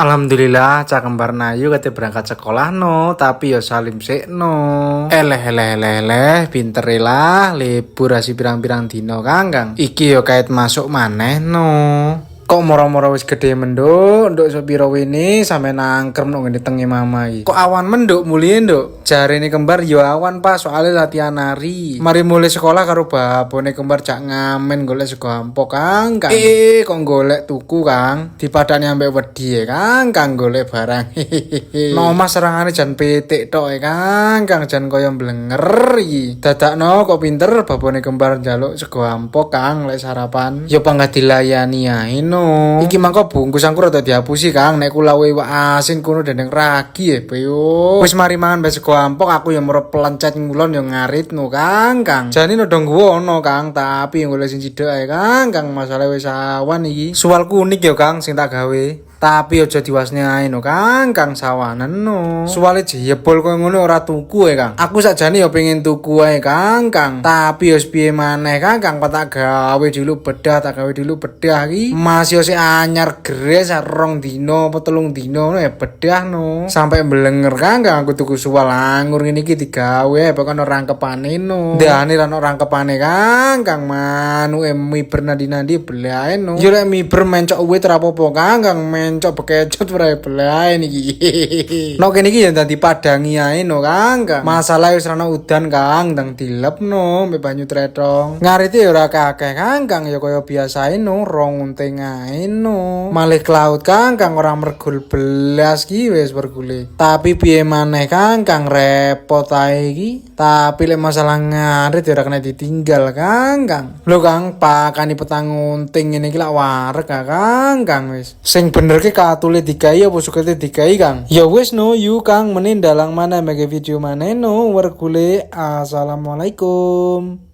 Alhamdulillah cak kembar Nayu kate berangkat sekolah no, tapi yo salim sik no. Eleh pinter lah, libur asi pirang-pirang dino Kang. Iki yo kait masuk maneh no. Kok moro-moro wis gede menduk, nduk sepiro wene sampe nangkrem nang ngene tengi mama iki. Kok awan menduk mulih nduk? Jarene kembar yo awan Pak, soalnya latihan nari. Mari mulai sekolah karo babone kembar jak ngamen golek sego ampok Kang. Kok golek tuku Kang? Dipadani ambek wedi Kang golek barang. No Mas serangane jan pitik tok Kang jan koyo blenger iki. Dadakno kok pinter babone kembar njaluk sego ampok Kang lek sarapan. Yo panggah dilayani ae no. Iki mangko bungkus angkur rada dihapusi Kang nek kulawe iwak asin kuno dendeng ragi yo. Wis mari mangan wis sego ampok aku yo merep pelencet ngulon yo ngaritno Kang. Jane ndong ono Kang tapi golek sing cidhek ae Kang masalah wis awan iki. Suwalku unik yo Kang sing tak gawe. Tapi aja diwasne ae no Kang sawanen no. Suwale jebol koyo ngono ora tuku Kang. Aku sakjane yo pengen tuku ae Kang. Tapi yo piye maneh Kang tak gawe dulu bedah iki. Masih sik anyar gres 2 dino apa 3 dino ya bedah no. Sampai mblenger Kang aku tuku suwal anggur ngene iki digawe pokoke rangkepane no. Ndane ra ono rangkepane Kang manuke miber nandi belae no. Yo lek miber mencok wit ora apa-apa Kang mencok bekecot ora belae niki. No kene iki ya dadi padangi ae no Kang. Masalah wis ana udan Kang ndang dilepno mbek banyu tretong. Ngarite ya ora akeh Kang ya kaya biasae no 2 unting ae no. Malih ke laut Kang ora mergul belas ki wis mergule. Tapi piye maneh Kang repot ae iki. Tapi lek masalah ngarit ya ora kena ditinggal Kang. Lho Kang pakani petang unting ngene iki lak wareg Kang wis. Sing bener ki katule digawe apa sukete digawe Kang? Ya wis no yu Kang meneh dalang mana mege video maneh no wergule. Assalamualaikum.